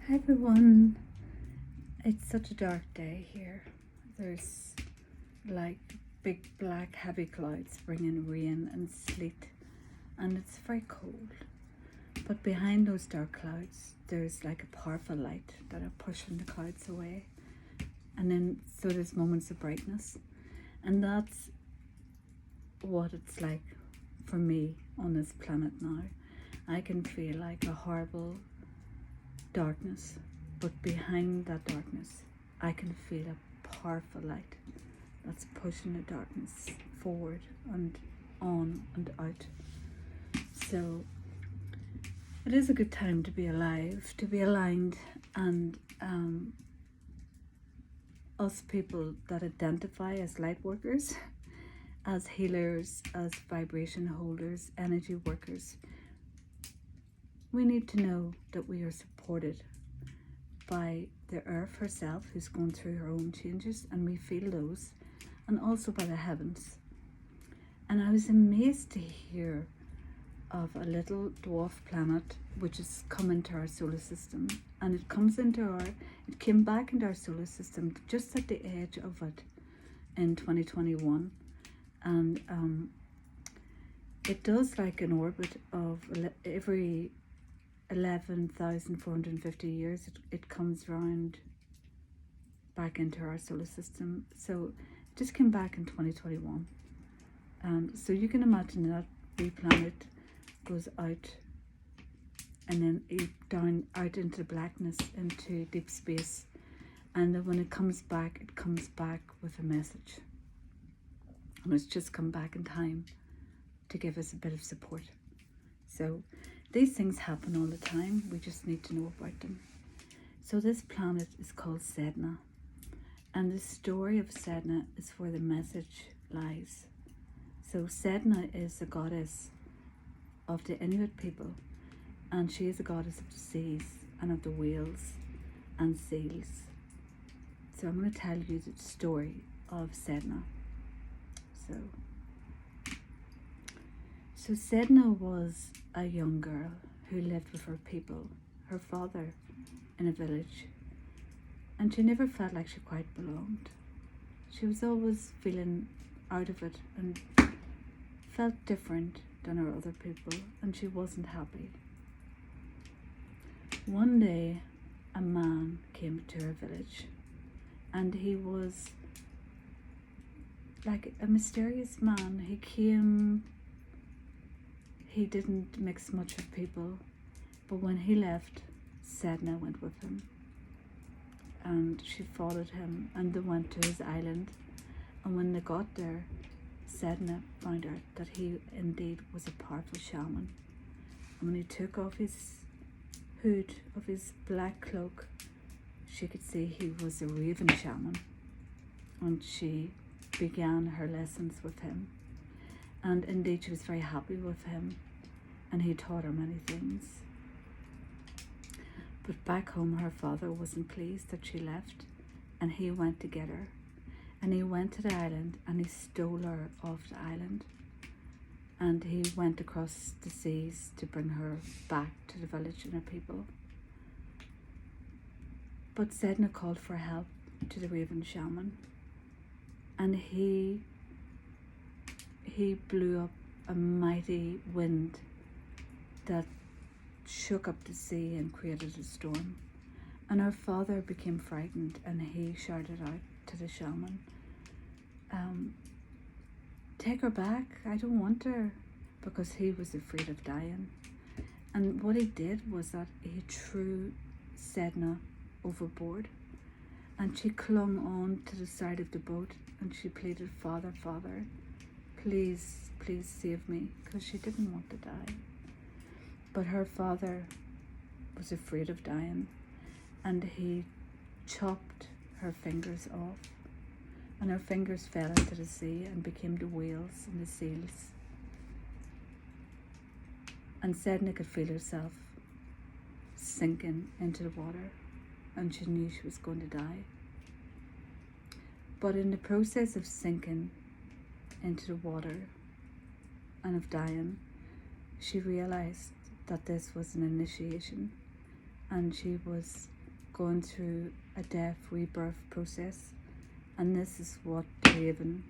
Hi everyone, it's such a dark day here. There's like big black heavy clouds bringing rain and sleet, and it's very cold. But behind those dark clouds, there's like a powerful light that are pushing the clouds away. And then so there's moments of brightness, and that's what it's like for me on this planet now. I can feel like a horrible darkness, but behind that darkness I can feel a powerful light that's pushing the darkness forward and on and out. So it is a good time to be alive, to be aligned, and us people that identify as light workers, as healers, as vibration holders, energy workers, we need to know that we are supported by the earth herself, who's going through her own changes, and we feel those, and also by the heavens. And I was amazed to hear of a little dwarf planet which is come into our solar system, and it came back into our solar system just at the edge of it in 2021, and it does like an orbit of every 11,450 years. It comes round back into our solar system. So it just came back in 2021. So you can imagine that wee planet goes out and then down out into blackness, into deep space, and then when it comes back with a message, and it's just come back in time to give us a bit of support. So these things happen all the time, we just need to know about them. So this planet is called Sedna, and the story of Sedna is where the message lies. So Sedna is a goddess of the Inuit people, and she is a goddess of the seas and of the whales and seals. So I'm going to tell you the story of Sedna. So Sedna was a young girl who lived with her people, her father, in a village, and she never felt like she quite belonged. She was always feeling out of it and felt different than her other people, and she wasn't happy. One day a man came to her village, and he was like a mysterious man. He didn't mix much with people, but when he left, Sedna went with him, and she followed him, and they went to his island. And when they got there, Sedna found out that he indeed was a powerful shaman. And when he took off his hood of his black cloak, she could see he was a raven shaman, and she began her lessons with him. And indeed she was very happy with him, and he taught her many things. But back home her father wasn't pleased that she left, and he went to get her. And he went to the island, and he stole her off the island. And he went across the seas to bring her back to the village and her people. But Sedna called for help to the raven shaman, and he blew up a mighty wind that shook up the sea and created a storm. And her father became frightened, and he shouted out to the shaman, take her back, I don't want her, because he was afraid of dying. And what he did was that he threw Sedna overboard, and she clung on to the side of the boat, and she pleaded, Father, Father, please, please save me, because she didn't want to die. But her father was afraid of dying, and he chopped her fingers off, and her fingers fell into the sea and became the whales and the seals. And Sedna could feel herself sinking into the water, and she knew she was going to die. But in the process of sinking into the water and of dying, she realized that this was an initiation, and she was going through a death rebirth process, and this is what the Raven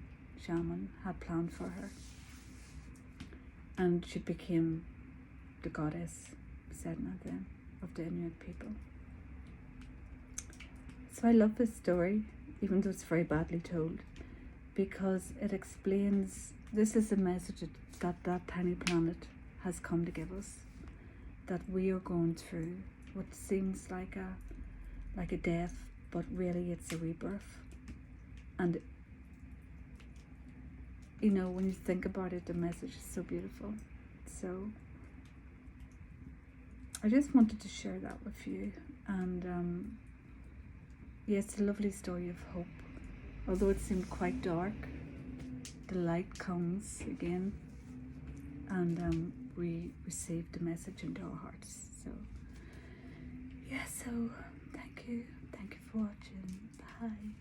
shaman had planned for her. And she became the goddess Sedna then of the Inuit people. So I love this story, even though it's very badly told, because it explains, this is a message that tiny planet has come to give us, that we are going through what seems like a death, but really it's a rebirth. And you know, when you think about it, the message is so beautiful. So I just wanted to share that with you. And yeah, it's a lovely story of hope. Although it seemed quite dark, the light comes again, and we receive the message into our hearts. So yeah, so thank you for watching. Bye.